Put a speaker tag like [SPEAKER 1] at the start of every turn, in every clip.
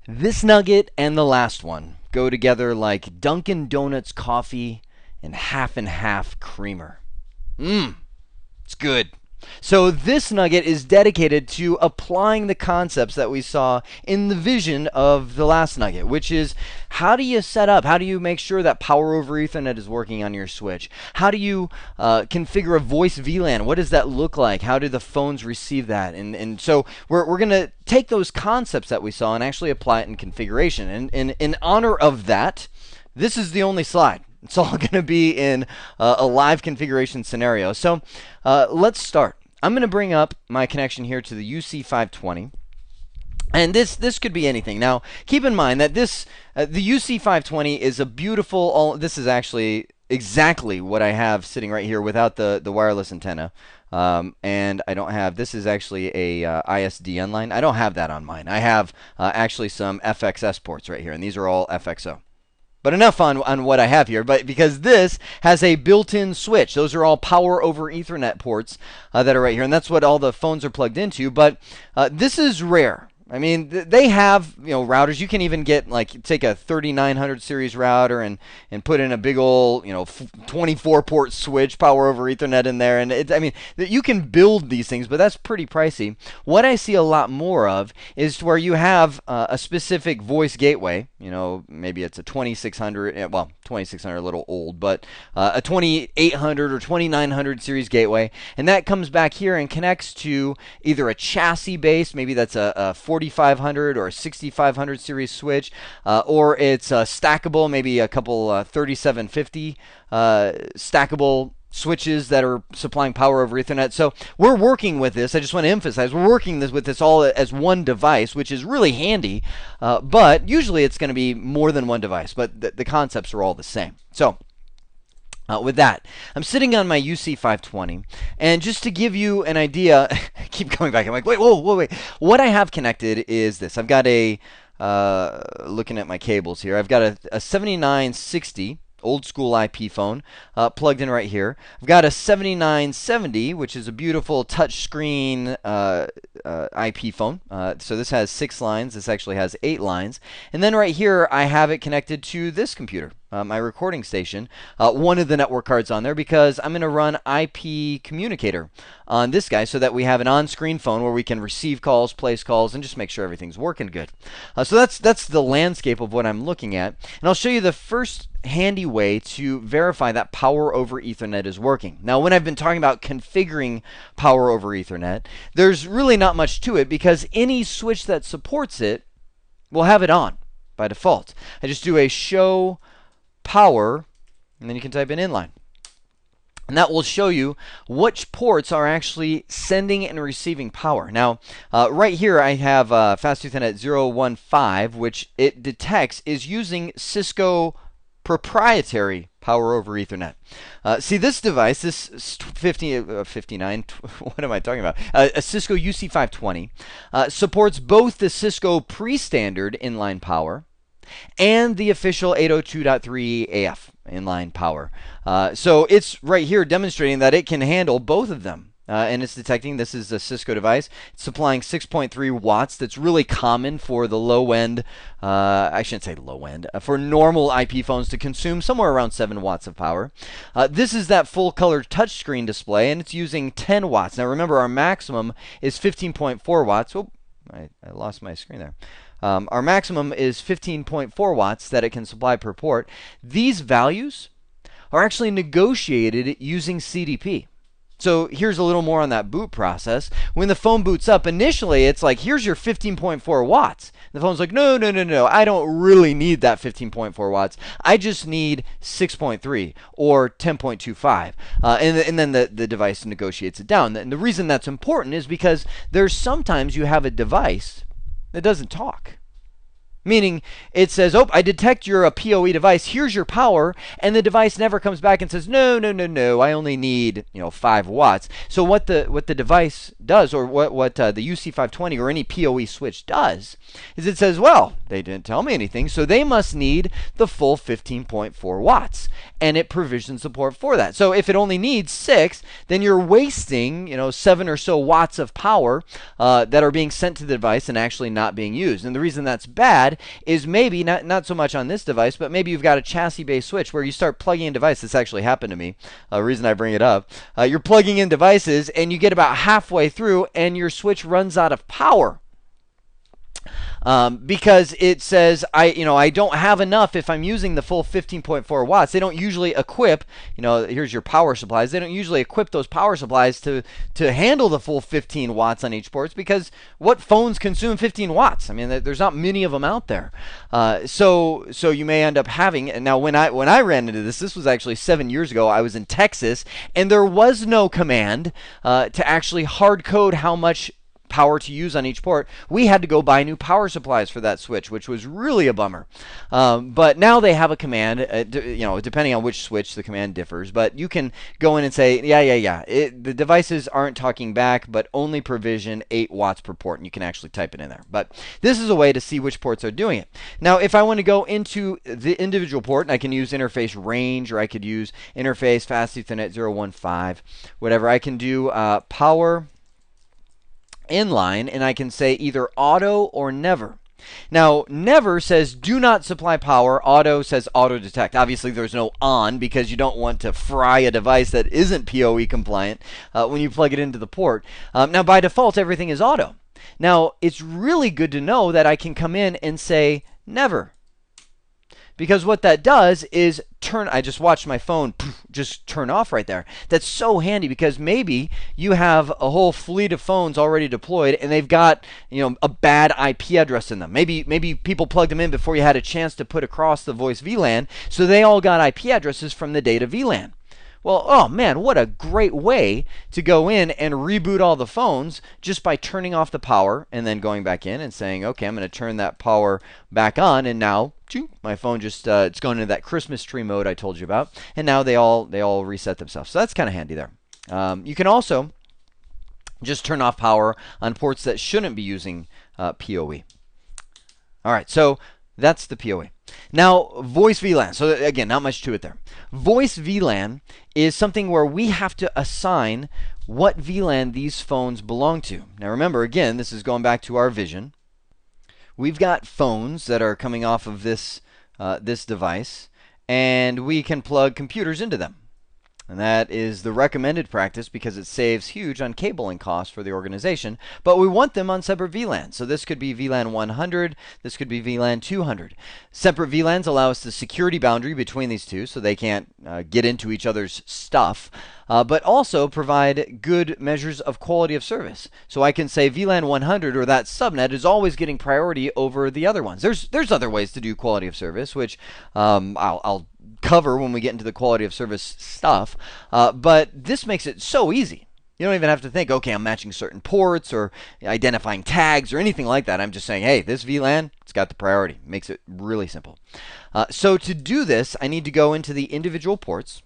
[SPEAKER 1] This nugget and the last one go together like Dunkin' Donuts coffee and half creamer. Mmm, it's good. So this nugget is dedicated to applying the concepts that we saw in the vision of the last nugget, which is how do you set up, how do you make sure that power over Ethernet is working on your switch? How do you configure a voice VLAN? What does that look like? How do the phones receive that? And so we're going to take those concepts that we saw and actually apply it in configuration. And in honor of that, this is the only slide. It's all going to be in a live configuration scenario. So let's start. I'm going to bring up my connection here to the UC520. And this could be anything. Now, keep in mind that the UC520 is a beautiful, this is actually exactly what I have sitting right here without the wireless antenna. And I don't have, this is actually a ISDN line. I don't have that on mine. I have actually some FXS ports right here, and these are all FXO. But enough on what I have here, but because this has a built-in switch. Those are all power over Ethernet ports that are right here, and that's what all the phones are plugged into. But this is rare. I mean, they have, routers. You can even get, take a 3900 series router and put in a big old, 24-port switch, power over Ethernet in there. And I mean, you can build these things, but that's pretty pricey. What I see a lot more of is where you have a specific voice gateway. Maybe it's a 2600, well, 2600 a little old, but a 2800 or 2900 series gateway. And that comes back here and connects to either a chassis base, maybe that's a 4500 or a 6500 series switch, or it's stackable, maybe a couple 3750 stackable switches that are supplying power over Ethernet. So we're working with this. I just want to emphasize we're working with this all as one device, which is really handy. But usually it's going to be more than one device, but the concepts are all the same. So with that, I'm sitting on my UC520, and just to give you an idea, I keep coming back. I'm like, wait. What I have connected is this. I've got looking at my cables here, I've got a 7960 old school IP phone plugged in right here. I've got a 7970, which is a beautiful touchscreen IP phone. So this has 6 lines. This actually has 8 lines. And then right here, I have it connected to this computer, my recording station, one of the network cards on there, because I'm going to run IP communicator on this guy so that we have an on-screen phone where we can receive calls, place calls, and just make sure everything's working good. So that's the landscape of what I'm looking at. And I'll show you the first handy way to verify that power over Ethernet is working. Now, when I've been talking about configuring power over Ethernet, there's really not much to it because any switch that supports it will have it on by default. I just do a show power, and then you can type in inline. And that will show you which ports are actually sending and receiving power. Now, right here I have Fast Ethernet 015, which it detects is using Cisco proprietary power over Ethernet. See, this device, this 59, what am I talking about? A Cisco UC520 supports both the Cisco pre-standard inline power and the official 802.3 AF inline power. So it's right here demonstrating that it can handle both of them. And it's detecting this is a Cisco device. It's supplying 6.3 watts. That's really common for the low end, I shouldn't say low end, for normal IP phones to consume somewhere around 7 watts of power. This is that full color touchscreen display, and it's using 10 watts. Now remember, our maximum is 15.4 watts. Oh, I lost my screen there. Our maximum is 15.4 watts that it can supply per port. These values are actually negotiated using CDP. So here's a little more on that boot process. When the phone boots up, initially it's like, here's your 15.4 watts. The phone's like, no, I don't really need that 15.4 watts. I just need 6.3 or 10.25. And then the device negotiates it down. And the reason that's important is because there's sometimes you have a device that doesn't talk. Meaning it says, oh, I detect you're a PoE device, here's your power, and the device never comes back and says, no, I only need 5 watts. So what the device does, or what the UC520 or any PoE switch does, is it says, well, they didn't tell me anything, so they must need the full 15.4 watts, and it provisions support for that. So if it only needs 6, then you're wasting 7 or so watts of power that are being sent to the device and actually not being used. And the reason that's bad bad is maybe, not so much on this device, but maybe you've got a chassis-based switch where you start plugging in devices. This actually happened to me. Reason I bring it up. You're plugging in devices, and you get about halfway through, and your switch runs out of power. Because it says I don't have enough if I'm using the full 15.4 watts. They don't usually equip, here's your power supplies. They don't usually equip those power supplies to handle the full 15 watts on each port, because what phones consume 15 watts? I mean, there's not many of them out there. So you may end up having, and now when I ran into this was actually 7 years ago. I was in Texas, and there was no command to actually hard code how much power to use on each port. We had to go buy new power supplies for that switch, which was really a bummer. But now they have a command, depending on which switch, the command differs. But you can go in and say, the devices aren't talking back, but only provision 8 watts per port, and you can actually type it in there. But this is a way to see which ports are doing it. Now, if I want to go into the individual port, I can use interface range, or I could use interface fast Ethernet 015, whatever. I can do power inline, and I can say either auto or never. Now, never says do not supply power. Auto says auto detect. Obviously, there's no on, because you don't want to fry a device that isn't PoE compliant when you plug it into the port. Now, by default, everything is auto. Now, it's really good to know that I can come in and say never, because what that does is I just watched my phone just turn off right there. That's so handy, because maybe you have a whole fleet of phones already deployed, and they've got a bad IP address in them. Maybe people plugged them in before you had a chance to put across the voice VLAN, so they all got IP addresses from the data VLAN. Well, oh man, what a great way to go in and reboot all the phones just by turning off the power and then going back in and saying, okay, I'm going to turn that power back on, and now my phone just it's going into that Christmas tree mode I told you about, and now they all reset themselves. So that's kind of handy there. You can also just turn off power on ports that shouldn't be using PoE. All right, so that's the PoE. Now, voice VLAN. So again, not much to it there. Voice VLAN is something where we have to assign what VLAN these phones belong to. Now remember, again, this is going back to our vision. We've got phones that are coming off of this device, and we can plug computers into them. And that is the recommended practice, because it saves huge on cabling costs for the organization. But we want them on separate VLANs. So this could be VLAN 100. This could be VLAN 200. Separate VLANs allow us the security boundary between these two, so they can't get into each other's stuff. But also provide good measures of quality of service. So I can say VLAN 100, or that subnet, is always getting priority over the other ones. There's other ways to do quality of service, which I'll cover when we get into the quality of service stuff. But this makes it so easy. You don't even have to think, okay, I'm matching certain ports or identifying tags or anything like that. I'm just saying, hey, this VLAN, it's got the priority. Makes it really simple. So to do this, I need to go into the individual ports.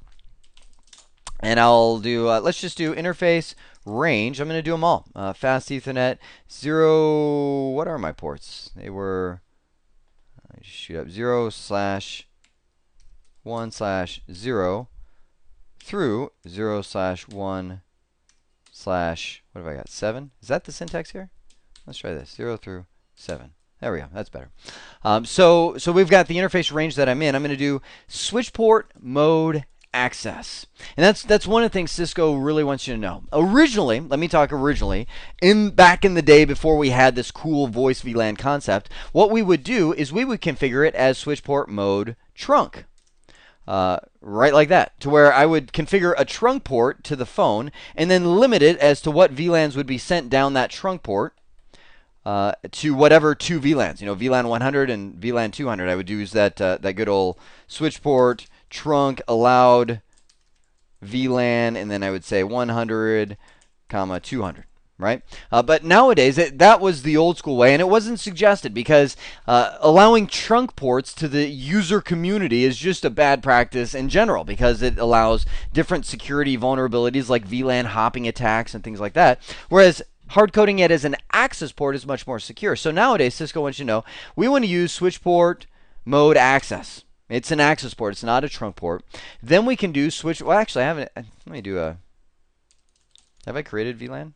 [SPEAKER 1] And I'll do, let's just do interface range. I'm going to do them all. Fast Ethernet 0, what are my ports? They were, I just shoot up 0/1/0 through 0/1/ what have I got, 7? Is that the syntax here? Let's try this, 0 through 7. There we go, that's better. So we've got the interface range that I'm in. I'm going to do switch port mode access. And that's one of the things Cisco really wants you to know. Originally, let me talk originally, back in the day before we had this cool voice VLAN concept, what we would do is we would configure it as switch port mode trunk. Right like that, to where I would configure a trunk port to the phone and then limit it as to what VLANs would be sent down that trunk port to whatever two VLANs, VLAN 100 and VLAN 200. I would use that good old switch port trunk allowed VLAN, and then I would say 100, 200. Right? But nowadays, that was the old school way, and it wasn't suggested, because allowing trunk ports to the user community is just a bad practice in general, because it allows different security vulnerabilities like VLAN hopping attacks and things like that, whereas hard coding it as an access port is much more secure. So nowadays, Cisco wants you to know, we want to use switch port mode access. It's an access port. It's not a trunk port. Then we can do switch. Well, actually, I haven't. Let me do a. Have I created VLAN?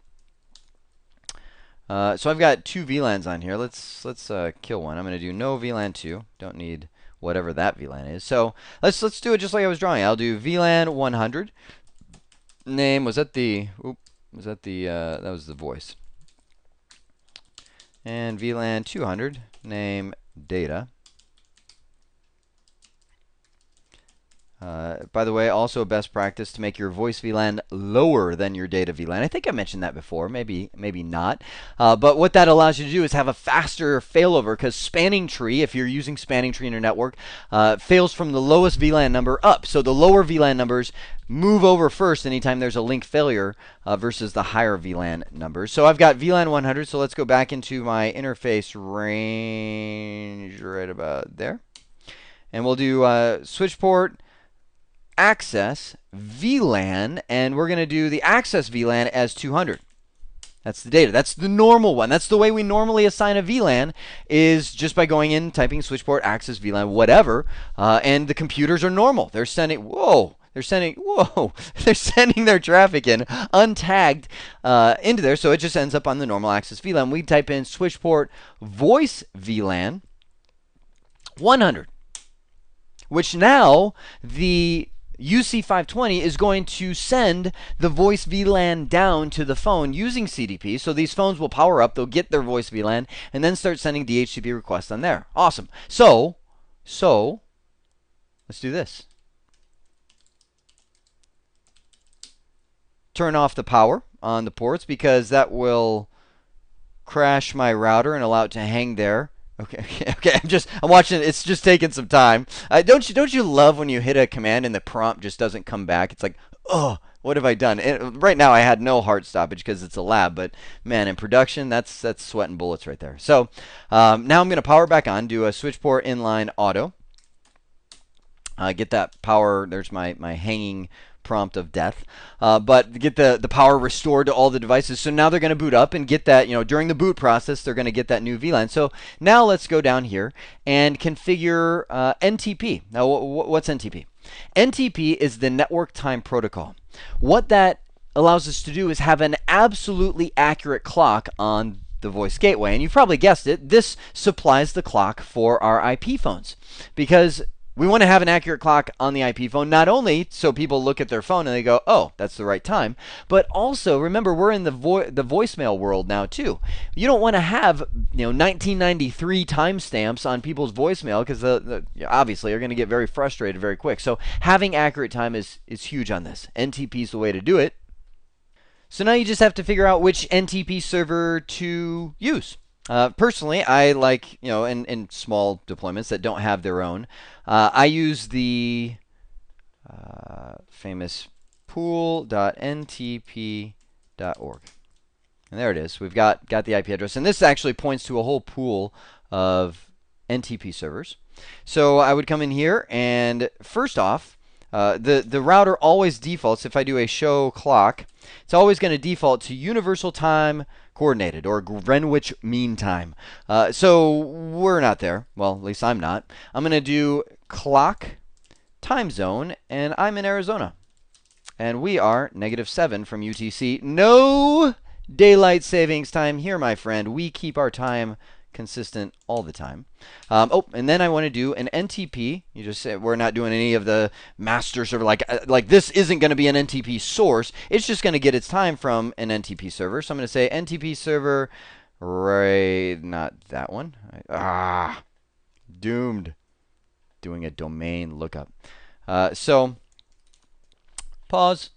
[SPEAKER 1] So I've got two VLANs on here. Let's kill one. I'm going to do no VLAN 2. Don't need whatever that VLAN is. So let's do it just like I was drawing. I'll do VLAN 100. Name was that the that was the voice. And VLAN 200. Name data. By the way, also a best practice to make your voice VLAN lower than your data VLAN. I think I mentioned that before, maybe not. But what that allows you to do is have a faster failover, because spanning tree, if you're using spanning tree in your network, fails from the lowest VLAN number up. So the lower VLAN numbers move over first anytime there's a link failure versus the higher VLAN numbers. So I've got VLAN 100, so let's go back into my interface range right about there. And we'll do switch port access VLAN, and we're going to do the access VLAN as 200. That's the data. That's the normal one. That's the way we normally assign a VLAN, is just by going in, typing switch port access VLAN, whatever, and the computers are normal. They're sending, they're sending their traffic in untagged into there, so it just ends up on the normal access VLAN. We type in switch port voice VLAN 100, which now the UC520 is going to send the voice VLAN down to the phone using CDP. So these phones will power up, they'll get their voice VLAN, and then start sending DHCP requests on there. Awesome. So let's do this. Turn off the power on the ports, because that will crash my router and allow it to hang there. Okay. I'm watching it. It's just taking some time. Don't you love when you hit a command and the prompt just doesn't come back? It's like, oh, what have I done? Right now I had no heart stoppage because it's a lab, but man, in production, that's sweating bullets right there. So now I'm going to power back on, do a switch port inline auto. Get that power. There's my hanging prompt of death, but get the power restored to all the devices. So now they're going to boot up and get that, during the boot process, they're going to get that new VLAN. So now let's go down here and configure NTP. Now, what's NTP? NTP is the network time protocol. What that allows us to do is have an absolutely accurate clock on the voice gateway. And you've probably guessed it, this supplies the clock for our IP phones, because we want to have an accurate clock on the IP phone, not only so people look at their phone and they go, oh, that's the right time, but also, remember, we're in the voicemail world now too. You don't want to have 1993 timestamps on people's voicemail, because obviously are going to get very frustrated very quick. So having accurate time is huge on this. NTP is the way to do it. So now you just have to figure out which NTP server to use. Personally, I like, in small deployments that don't have their own, I use the famous pool.ntp.org. And there it is. We've got the IP address. And this actually points to a whole pool of NTP servers. So I would come in here, and first off, the router always defaults, if I do a show clock, it's always going to default to universal time coordinated, or Greenwich Mean Time. So we're not there. Well, at least I'm not. I'm going to do clock time zone, and I'm in Arizona. And we are -7 from UTC. No daylight savings time here, my friend. We keep our time consistent all the time. And then I want to do an NTP. You just say we're not doing any of the master server. Like this isn't going to be an NTP source. It's just going to get its time from an NTP server. So I'm going to say NTP server, right? Not that one. Doomed. Doing a domain lookup. So pause.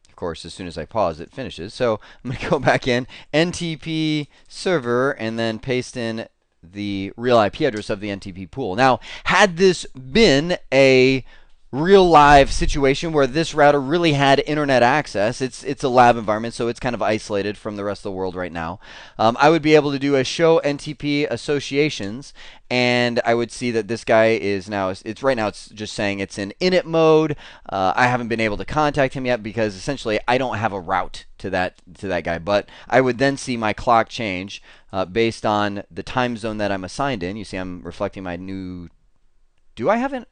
[SPEAKER 1] Of course, as soon as I pause, it finishes. So I'm going to go back in, NTP server, and then paste in the real IP address of the NTP pool. Now, had this been a real live situation where this router really had internet access, it's a lab environment, so it's kind of isolated from the rest of the world right now, I would be able to do a show NTP associations, and I would see that this guy is now, right now it's just saying it's in init mode. I haven't been able to contact him yet, because essentially I don't have a route to that guy, but I would then see my clock change based on the time zone that I'm assigned in. You see I'm reflecting my new, do I have an,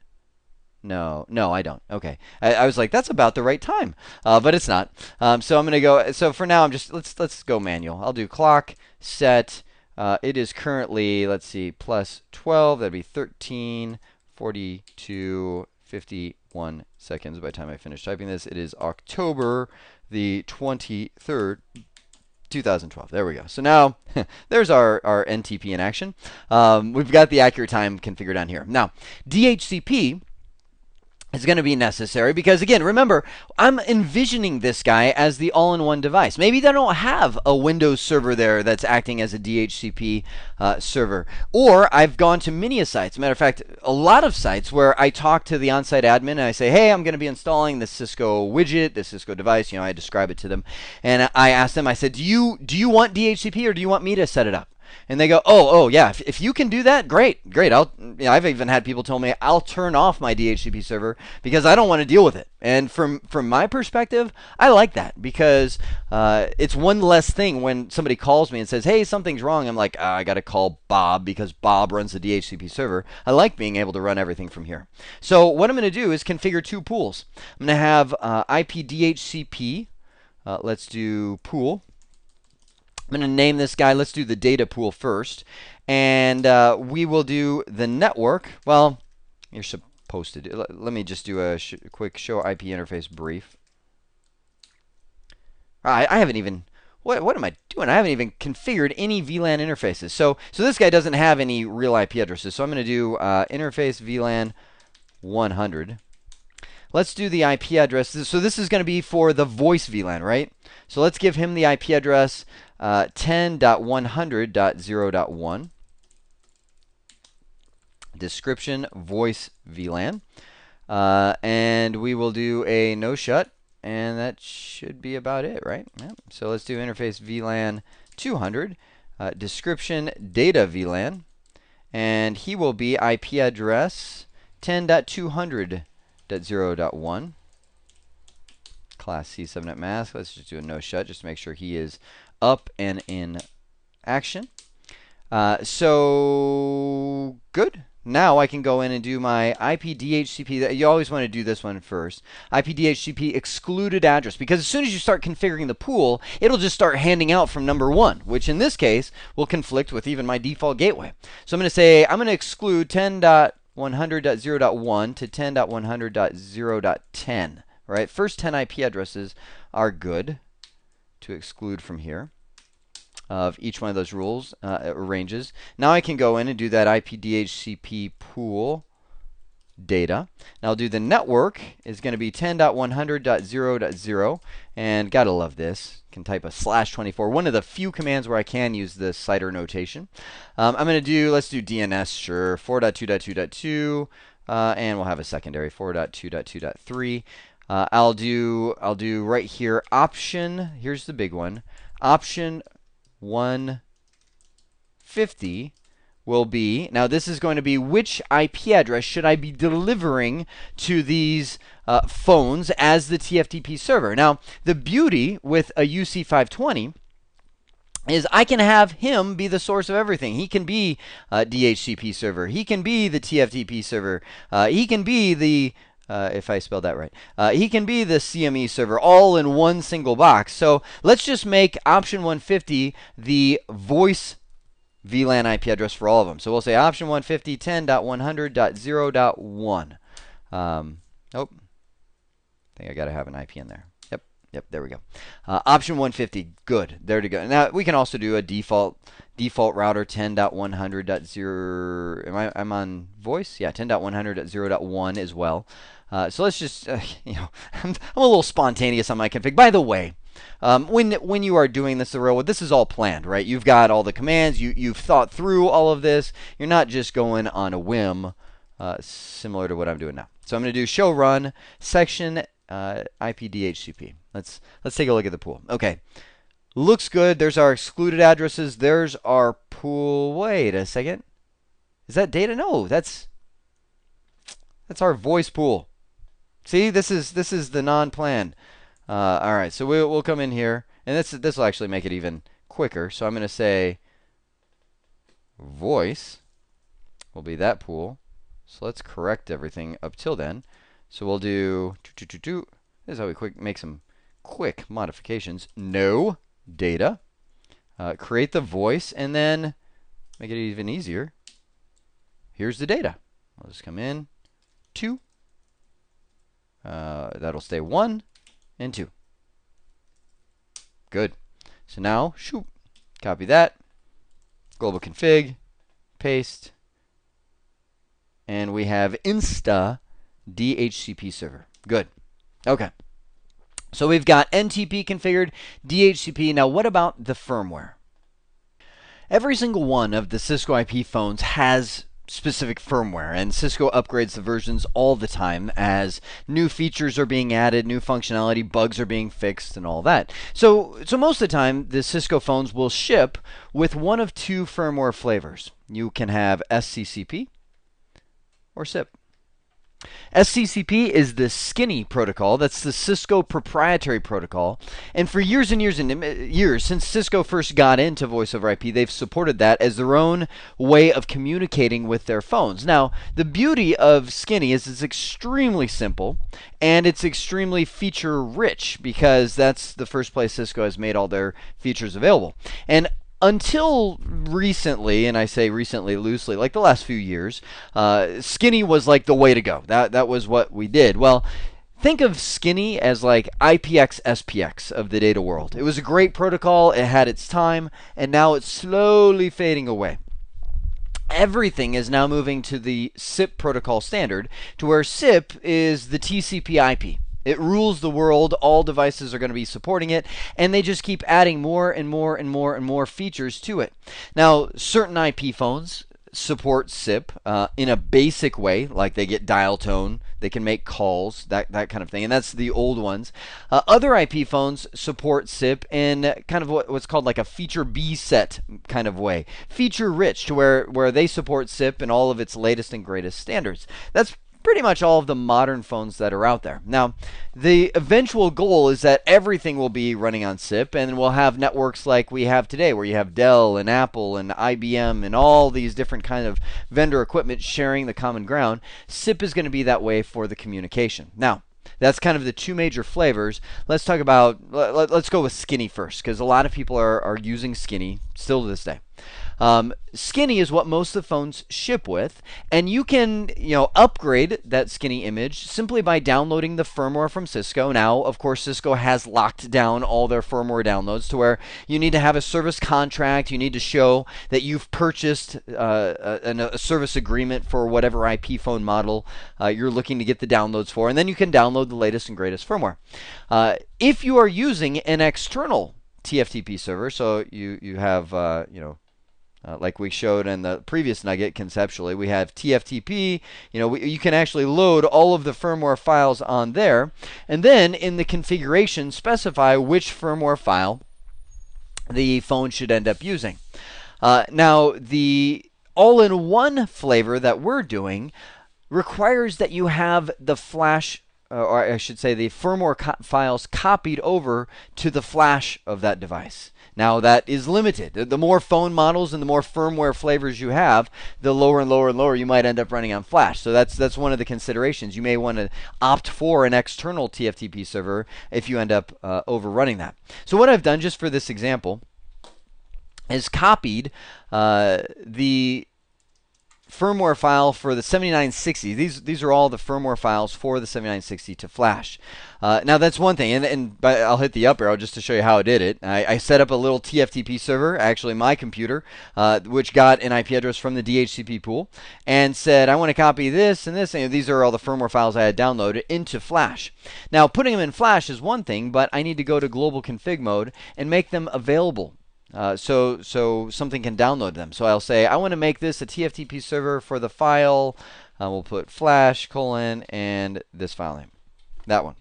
[SPEAKER 1] No, no, I don't. Okay, I was like, that's about the right time, but it's not. So I'm gonna go. So for now, I'm just let's go manual. I'll do clock set. It is currently, let's see, plus 12. That'd be 13, 42, 51 seconds by the time I finish typing this. It is October the 23rd. 2012. There we go. So now there's our NTP in action. We've got the accurate time configured on here. Now, DHCP is going to be necessary because, again, remember, I'm envisioning this guy as the all-in-one device. Maybe they don't have a Windows server there that's acting as a DHCP server. Or I've gone to many sites. Matter of fact, a lot of sites where I talk to the on-site admin and I say, hey, I'm going to be installing this Cisco widget, this Cisco device. You know, I describe it to them. And I asked them, I said, do you want DHCP or do you want me to set it up? And they go, oh, yeah. If you can do that, great. I've even had people tell me I'll turn off my DHCP server because I don't want to deal with it. And from my perspective, I like that because it's one less thing when somebody calls me and says, hey, something's wrong. I'm like, I got to call Bob because Bob runs the DHCP server. I like being able to run everything from here. So what I'm going to do is configure two pools. I'm going to have IP DHCP. Let's do pool. I'm going to name this guy. Let's do the data pool first. And we will do the network. Well, you're supposed to do. Let me just do a quick show IP interface brief. I haven't even. What am I doing? I haven't even configured any VLAN interfaces. So this guy doesn't have any real IP addresses. So I'm going to do interface VLAN 100. Let's do the IP address. So this is going to be for the voice VLAN, right? So let's give him the IP address 10.100.0.1. Description voice VLAN. And we will do a no shut. And that should be about it, right? Yeah. So let's do interface VLAN 200. Description data VLAN. And he will be IP address 10.200.0.1. Class C subnet mask. Let's just do a no shut just to make sure he is up and in action. So good. Now I can go in and do my IP DHCP. You always want to do this one first. IP DHCP excluded address, because as soon as you start configuring the pool, it'll just start handing out from number 1, which in this case will conflict with even my default gateway. So I'm going to say I'm going to exclude 10.100.0.1 to 10.100.0.10. Right? First 10 IP addresses are good to exclude from here of each one of those rules ranges. Now I can go in and do that IP DHCP pool data. Now I'll do the network is going to be 10.100.0.0, and gotta love this. Can type a /24. One of the few commands where I can use the CIDR notation. I'm going to do, let's do DNS, sure, 4.2.2.2, and we'll have a secondary 4.2.2.3. I'll do right here option. Here's the big one. Option 150 will be, now this is going to be which IP address should I be delivering to these phones as the TFTP server. Now the beauty with a UC520 is I can have him be the source of everything. He can be a DHCP server. He can be the TFTP server. He can be the if I spelled that right. He can be the CME server all in one single box. So let's just make option 150 the voice VLAN IP address for all of them. So we'll say option 150 10.100.0.1. Oh, I think I got to have an IP in there. Yep, there we go. Option 150, good. There to go. Now we can also do a default router 10.100.0. I'm on voice? Yeah, 10.100.0.1 as well. So let's just, I'm a little spontaneous on my config. By the way, when you are doing this the real way, this is all planned, right? You've got all the commands. You've thought through all of this. You're not just going on a whim, similar to what I'm doing now. So I'm going to do show run section IP DHCP. Let's take a look at the pool. Okay, looks good. There's our excluded addresses. There's our pool. Wait a second. Is that data? No, that's our voice pool. See, this is the non-planned. All right, so we'll come in here, and this will actually make it even quicker. So I'm going to say voice will be that pool. So let's correct everything up till then. So we'll do, this is how we make some quick modifications. No data. Create the voice, and then make it even easier. Here's the data. I'll just come in, 2. That'll stay 1 and 2. Good. So now, shoot, copy that. Global config, paste, and we have Insta DHCP server. Good. Okay. So we've got NTP configured, DHCP. Now what about the firmware? Every single one of the Cisco IP phones has specific firmware, and Cisco upgrades the versions all the time as new features are being added, new functionality, bugs are being fixed, and all that. So most of the time, the Cisco phones will ship with one of 2 firmware flavors. You can have SCCP or SIP. SCCP is the skinny protocol. That's the Cisco proprietary protocol. And for years and years and years, since Cisco first got into voice over IP, they've supported that as their own way of communicating with their phones. Now, the beauty of skinny is it's extremely simple and it's extremely feature rich, because that's the first place Cisco has made all their features available. And until recently, and I say recently loosely, like the last few years, skinny was like the way to go. That was what we did. Well, think of skinny as like IPX SPX of the data world. It was a great protocol. It had its time, and now it's slowly fading away. Everything is now moving to the SIP protocol standard, to where SIP is the TCP IP. It rules the world. All devices are going to be supporting it, and they just keep adding more and more and more and more features to it. Now, certain IP phones support SIP in a basic way, like they get dial tone, they can make calls, that kind of thing, and that's the old ones. Other IP phones support SIP in kind of what's called like a feature B set kind of way, feature rich, to where they support SIP in all of its latest and greatest standards. That's pretty much all of the modern phones that are out there. Now, the eventual goal is that everything will be running on SIP, and we'll have networks like we have today, where you have Dell and Apple and IBM and all these different kind of vendor equipment sharing the common ground. SIP is going to be that way for the communication. Now, that's kind of the 2 major flavors. Let's talk about, let's go with skinny first, because a lot of people are using skinny still to this day. Skinny is what most of the phones ship with, and you can upgrade that skinny image simply by downloading the firmware from Cisco. Now, of course, Cisco has locked down all their firmware downloads to where you need to have a service contract. You need to show that you've purchased a service agreement for whatever IP phone model you're looking to get the downloads for, and then you can download the latest and greatest firmware. If you are using an external TFTP server, so you have like we showed in the previous nugget conceptually, we have TFTP. You can actually load all of the firmware files on there, and then in the configuration specify which firmware file the phone should end up using. Now, the all-in-one flavor that we're doing requires that you have the flash, or I should say the firmware files copied over to the flash of that device. Now, that is limited. The more phone models and the more firmware flavors you have, the lower and lower and lower you might end up running on flash. So that's one of the considerations. You may want to opt for an external TFTP server if you end up overrunning that. So what I've done just for this example is copied the firmware file for the 7960. These are all the firmware files for the 7960 to flash. Now that's one thing, and I'll hit the up arrow just to show you how I did it. I set up a little TFTP server, actually my computer, which got an IP address from the DHCP pool, and said I want to copy this and this, and these are all the firmware files I had downloaded into flash. Now, putting them in flash is one thing, but I need to go to global config mode and make them available. So something can download them. So I'll say I want to make this a TFTP server for the file. We'll put flash : and this file name, that one.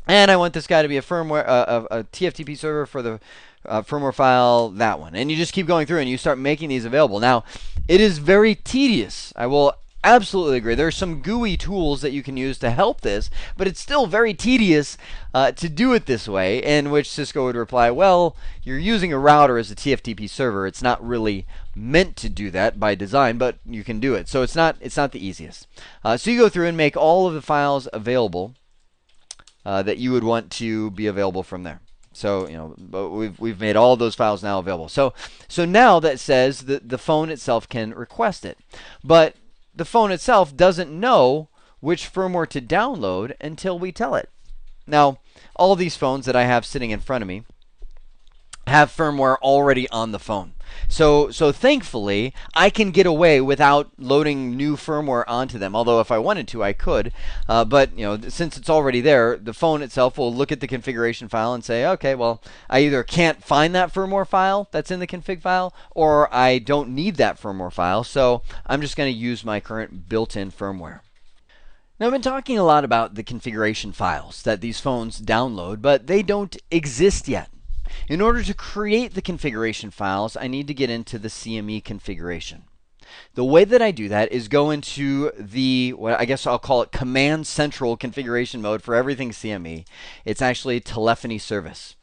[SPEAKER 1] And I want this guy to be a firmware, a TFTP server for the firmware file, that one. And you just keep going through and you start making these available. Now, it is very tedious. I will Absolutely agree. There are some GUI tools that you can use to help this, but it's still very tedious to do it this way, in which Cisco would reply, well, you're using a router as a TFTP server. It's not really meant to do that by design, but you can do it. So it's not the easiest. So you go through and make all of the files available that you would want to be available from there. So, but we've made all those files now available. So now that says that the phone itself can request it. But the phone itself doesn't know which firmware to download until we tell it. Now, all these phones that I have sitting in front of me have firmware already on the phone. So thankfully, I can get away without loading new firmware onto them. Although if I wanted to, I could. But since it's already there, the phone itself will look at the configuration file and say, okay, well, I either can't find that firmware file that's in the config file, or I don't need that firmware file. So I'm just going to use my current built-in firmware. Now, I've been talking a lot about the configuration files that these phones download, but they don't exist yet. In order to create the configuration files, I need to get into the CME configuration. The way that I do that is go into what I guess I'll call it Command Central configuration mode for everything CME. It's actually telephony service.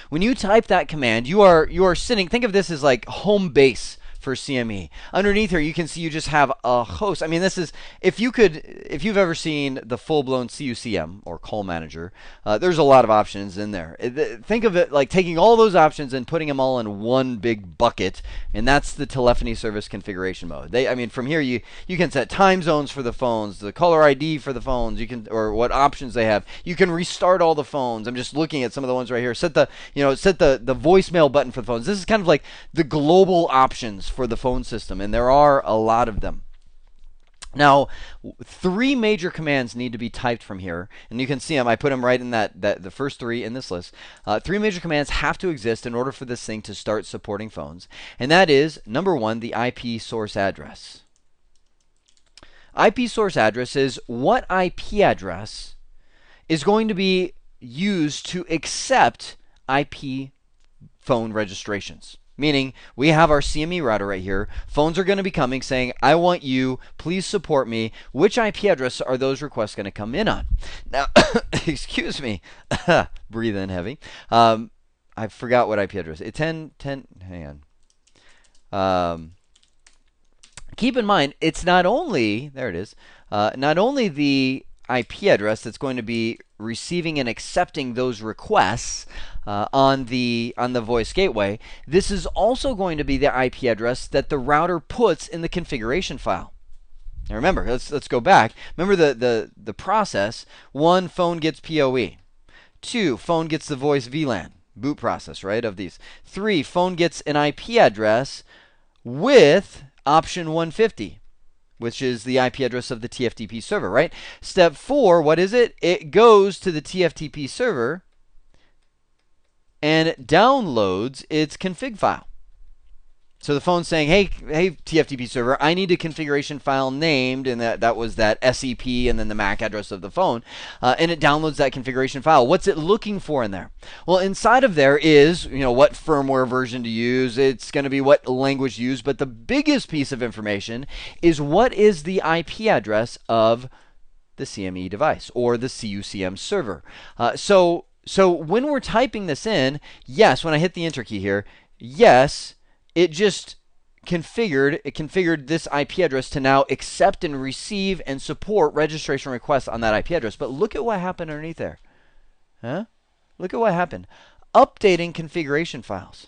[SPEAKER 1] When you type that command, you are sitting, think of this as like home base for CME. Underneath here, you can see you just have a host. I mean, this is, if you've ever seen the full-blown CUCM or call manager, there's a lot of options in there. Think of it like taking all those options and putting them all in one big bucket, and that's the telephony service configuration mode. I mean, from here you can set time zones for the phones, the caller ID for the phones, or what options they have. You can restart all the phones. I'm just looking at some of the ones right here. Set the voicemail button for the phones. This is kind of like the global options for the phone system, and there are a lot of them. Now, 3 major commands need to be typed from here, and you can see them. I put them right in the first 3 in this list. 3 major commands have to exist in order for this thing to start supporting phones, and that is, number 1, the IP source address. IP source address is what IP address is going to be used to accept IP phone registrations. Meaning, we have our CME router right here. Phones are going to be coming saying, I want you, please support me. Which IP address are those requests going to come in on? Now, excuse me, breathe in heavy. I forgot what IP address. 10, hang on. Keep in mind, it's not only, there it is, not only the IP address that's going to be receiving and accepting those requests on the voice gateway. This is also going to be the IP address that the router puts in the configuration file. Now remember, let's go back. Remember the process. 1, phone gets PoE. 2, phone gets the voice VLAN, boot process, right, of these. 3, phone gets an IP address with option 150. Which is the IP address of the TFTP server, right? Step 4, what is it? It goes to the TFTP server and it downloads its config file. So the phone's saying, hey TFTP server, I need a configuration file named, and that was that SEP and then the MAC address of the phone, and it downloads that configuration file. What's it looking for in there? Well, inside of there is, what firmware version to use. It's going to be what language used, but the biggest piece of information is what is the IP address of the CME device or the CUCM server. So when we're typing this in, yes, when I hit the enter key here, yes, it just configured this IP address to now accept and receive and support registration requests on that IP address. But look at what happened underneath there. Huh? Look at what happened. Updating configuration files.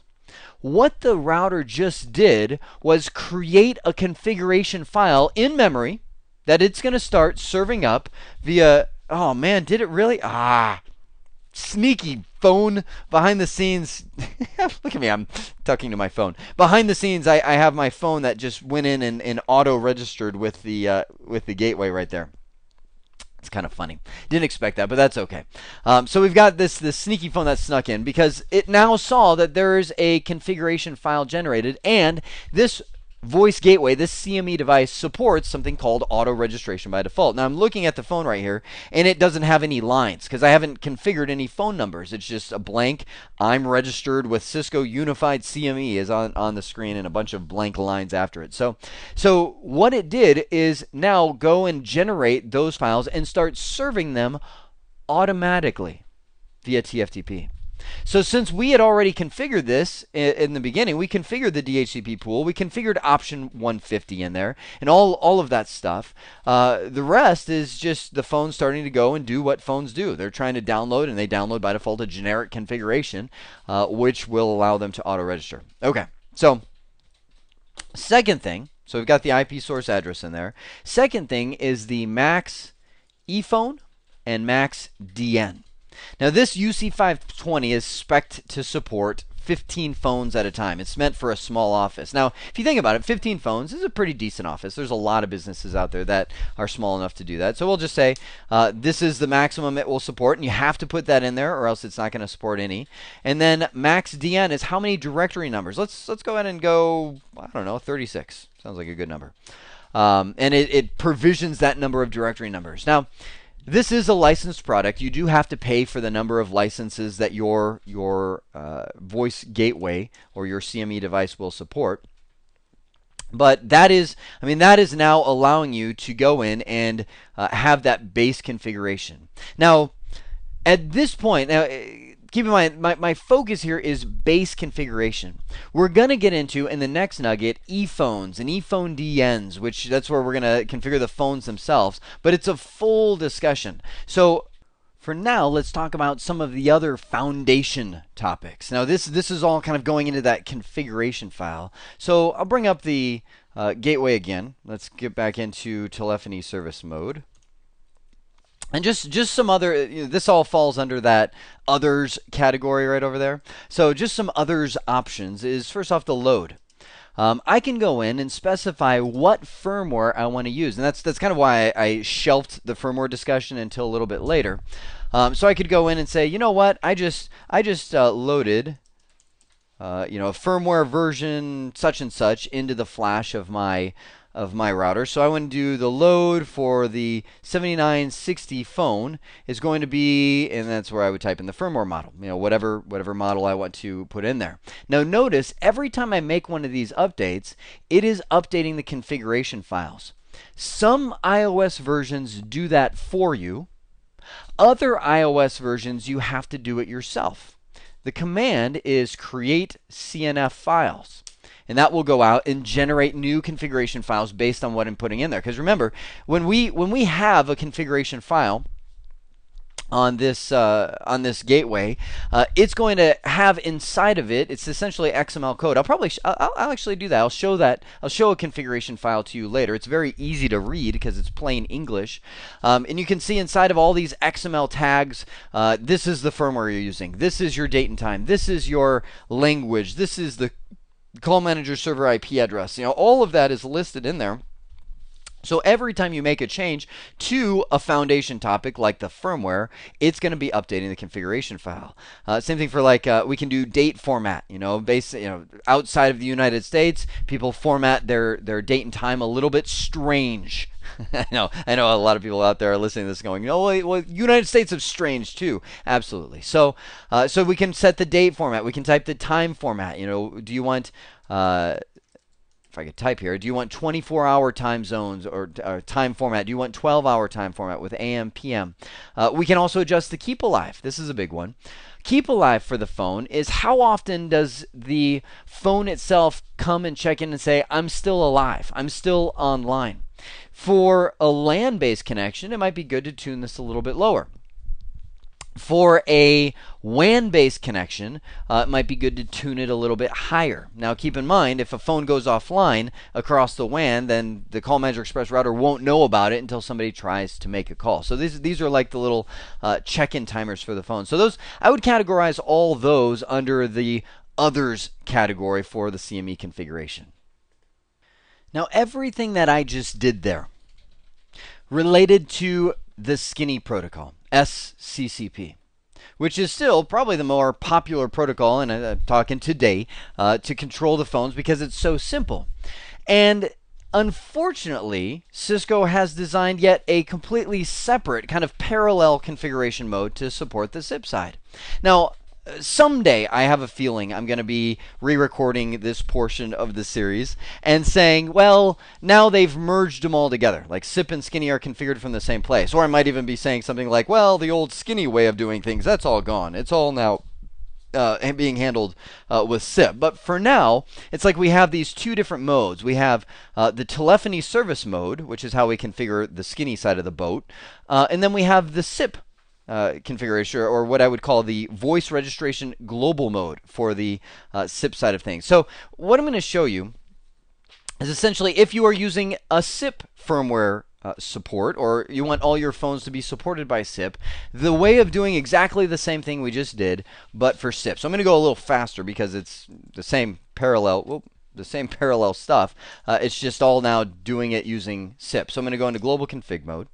[SPEAKER 1] What the router just did was create a configuration file in memory that it's going to start serving up via, oh man, did it really? Sneaky phone behind the scenes. Look at me, I'm talking to my phone. Behind the scenes, I have my phone that just went in and auto-registered with the gateway right there. It's kind of funny. Didn't expect that, but that's okay. So we've got this sneaky phone that snuck in because it now saw that there is a configuration file generated, and this voice gateway, this CME device supports something called auto registration by default. Now I'm looking at the phone right here, and it doesn't have any lines because I haven't configured any phone numbers. It's just a blank. I'm registered with Cisco Unified CME is on the screen, and a bunch of blank lines after it. So what it did is now go and generate those files and start serving them automatically via TFTP. So since we had already configured this in the beginning, we configured the DHCP pool, we configured option 150 in there, and all of that stuff. The rest is just the phone starting to go and do what phones do. They're trying to download, and they download by default a generic configuration, which will allow them to auto-register. Okay, so second thing, so we've got the IP source address in there. Second thing is the Max ePhone and Max DN. Now this UC520 is spec'd to support 15 phones at a time. It's meant for a small office. Now, if you think about it, 15 phones is a pretty decent office. There's a lot of businesses out there that are small enough to do that. So we'll just say this is the maximum it will support, and you have to put that in there or else it's not going to support any. And then Max DN is how many directory numbers. Let's go ahead and go, I don't know, 36. Sounds like a good number. And it provisions that number of directory numbers. Now, this is a licensed product. You do have to pay for the number of licenses that your voice gateway or your CME device will support. But that is now allowing you to go in and have that base configuration. Now, at this point, keep in mind, my focus here is base configuration. We're going to get into, in the next nugget, ePhones and ePhone DNs, which that's where we're going to configure the phones themselves. But it's a full discussion. So for now, let's talk about some of the other foundation topics. Now, this is all kind of going into that configuration file. So I'll bring up the gateway again. Let's get back into telephony service mode. And just some other, this all falls under that others category right over there. So just some others options is, first off, the load. I can go in and specify what firmware I want to use, and that's kind of why I shelved the firmware discussion until a little bit later. So I could go in and say, you know what, I just loaded a firmware version such and such into the flash of my router. So I want to do the load for the 7960 phone is going to be, and that's where I would type in the firmware model, whatever model I want to put in there. Now notice, every time I make one of these updates, it is updating the configuration files. Some iOS versions do that for you. Other iOS versions, you have to do it yourself. The command is create CNF files. And that will go out and generate new configuration files based on what I'm putting in there. Because remember, when we have a configuration file on this gateway, it's going to have inside of it, it's essentially XML code. I'll actually do that. I'll show a configuration file to you later. It's very easy to read because it's plain English. And you can see inside of all these XML tags, this is the firmware you're using. This is your date and time. This is your language. This is the call manager server IP address. All of that is listed in there. So every time you make a change to a foundation topic like the firmware, it's going to be updating the configuration file. Same thing for we can do date format. Outside of the United States, people format their date and time a little bit strange. I know a lot of people out there are listening to this going, well, United States is strange too. Absolutely. So we can set the date format. We can type the time format. Do you want, if I could type here, do you want 24-hour time zones or time format? Do you want 12-hour time format with AM, PM? We can also adjust the keep alive. This is a big one. Keep alive for the phone is how often does the phone itself come and check in and say, I'm still alive, I'm still online. For a LAN-based connection, it might be good to tune this a little bit lower. For a WAN-based connection, it might be good to tune it a little bit higher. Now keep in mind, if a phone goes offline across the WAN, then the Call Manager Express router won't know about it until somebody tries to make a call. So these are like the little check-in timers for the phone. So those, I would categorize all those under the others category for the CME configuration. Now everything that I just did there related to the skinny protocol, SCCP, which is still probably the more popular protocol, and I'm talking today, to control the phones because it's so simple. And unfortunately, Cisco has designed yet a completely separate kind of parallel configuration mode to support the SIP side. Now, someday I have a feeling I'm going to be re-recording this portion of the series and saying, well, now they've merged them all together. Like SIP and Skinny are configured from the same place. Or I might even be saying something like, well, the old Skinny way of doing things, that's all gone. It's all now being handled with SIP. But for now, it's like we have these two different modes. We have the telephony service mode, which is how we configure the Skinny side of the boat. And then we have the SIP configuration, or what I would call the voice registration global mode for the SIP side of things. So what I'm going to show you is essentially if you are using a SIP firmware support, or you want all your phones to be supported by SIP, the way of doing exactly the same thing we just did, but for SIP. So I'm going to go a little faster because it's the same parallel. The same parallel stuff. It's just all now doing it using SIP. So I'm going to go into global config mode.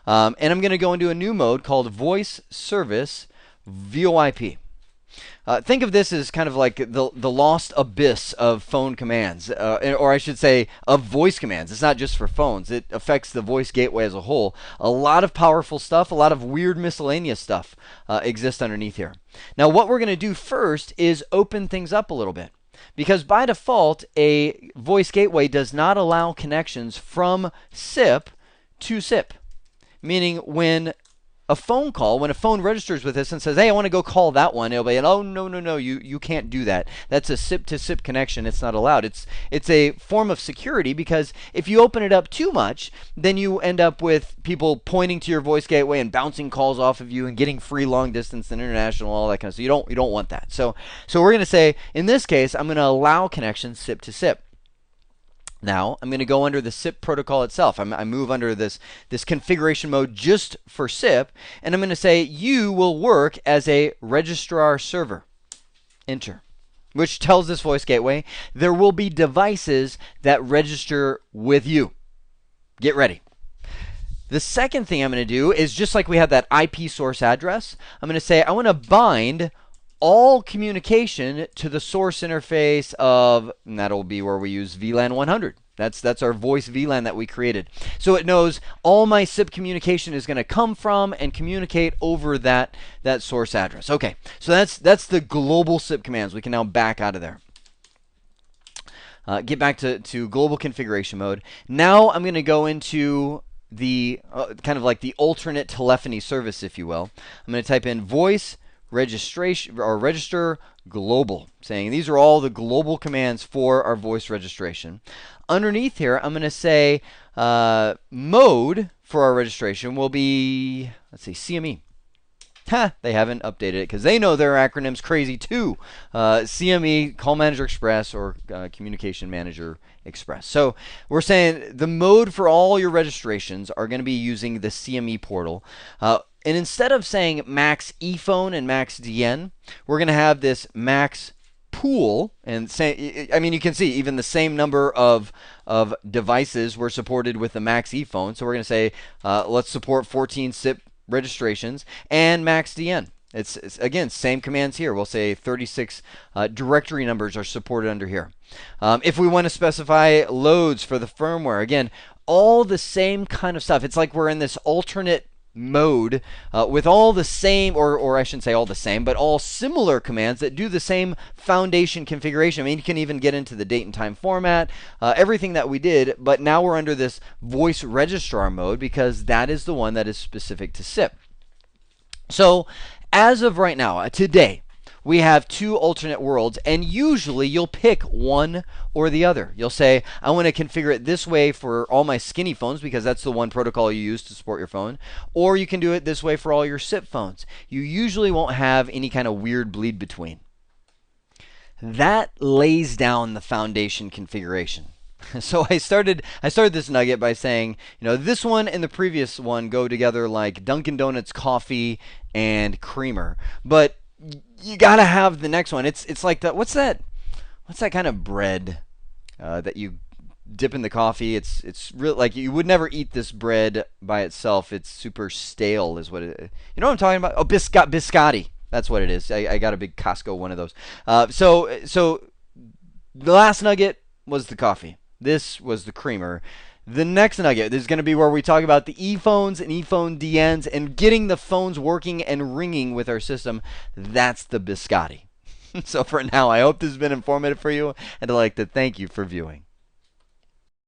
[SPEAKER 1] And I'm going to go into a new mode called voice service VoIP. Think of this as kind of like the lost abyss of phone commands, or I should say of voice commands. It's not just for phones. It affects the voice gateway as a whole. A lot of powerful stuff, a lot of weird miscellaneous stuff exists underneath here. Now what we're going to do first is open things up a little bit. Because by default, a voice gateway does not allow connections from SIP to SIP. Meaning when a phone registers with this and says, hey, I want to go call that one, it'll be, oh, no, you can't do that. That's a SIP to SIP connection. It's not allowed. It's a form of security, because if you open it up too much, then you end up with people pointing to your voice gateway and bouncing calls off of you and getting free long distance and international, all that kind of stuff. You don't want that. So we're going to say, in this case, I'm going to allow connections SIP to SIP. Now, I'm going to go under the SIP protocol itself. I move under this configuration mode just for SIP, and I'm going to say you will work as a registrar server. Enter. Which tells this voice gateway there will be devices that register with you. Get ready. The second thing I'm going to do is, just like we have that IP source address, I'm going to say I want to bind all communication to the source interface of, and that'll be where we use VLAN 100. That's our voice VLAN that we created. So it knows all my SIP communication is going to come from and communicate over that source address. Okay, so that's the global SIP commands. We can now back out of there. Get back to global configuration mode. Now I'm going to go into the kind of like the alternate telephony service, if you will. I'm going to type in voice registration or register global, saying these are all the global commands for our voice registration. Underneath here, I'm going to say mode for our registration will be, let's see, CME. They haven't updated it because they know their acronyms crazy too. CME, Call Manager Express, or Communication Manager Express. So we're saying the mode for all your registrations are going to be using the CME portal. And instead of saying max ePhone and max DN, we're going to have this max pool. And say, I mean, you can see even the same number of devices were supported with the max ePhone. So we're going to say let's support 14 SIP registrations and max DN. It's again, same commands here. We'll say 36 directory numbers are supported under here. If we want to specify loads for the firmware, again, all the same kind of stuff. It's like we're in this alternate mode with all the same, or I shouldn't say all the same, but all similar commands that do the same foundation configuration. I mean, you can even get into the date and time format, everything that we did, but now we're under this voice registrar mode because that is the one that is specific to SIP. So as of right now, today, we have two alternate worlds, and usually you'll pick one or the other. You'll say, I want to configure it this way for all my Skinny phones because that's the one protocol you use to support your phone, or you can do it this way for all your SIP phones. You usually won't have any kind of weird bleed between. That lays down the foundation configuration. So I started this nugget by saying, this one and the previous one go together like Dunkin' Donuts coffee and creamer, but you gotta have the next one. It's like that. What's that kind of bread that you dip in the coffee? It's real, like you would never eat this bread by itself. It's super stale, is what it. You know what I'm talking about? Oh, biscotti. That's what it is. I got a big Costco one of those. So the last nugget was the coffee. This was the creamer. The next nugget is going to be where we talk about the ePhones and ePhone DNs and getting the phones working and ringing with our system. That's the biscotti. So for now, I hope this has been informative for you, and I'd like to thank you for viewing.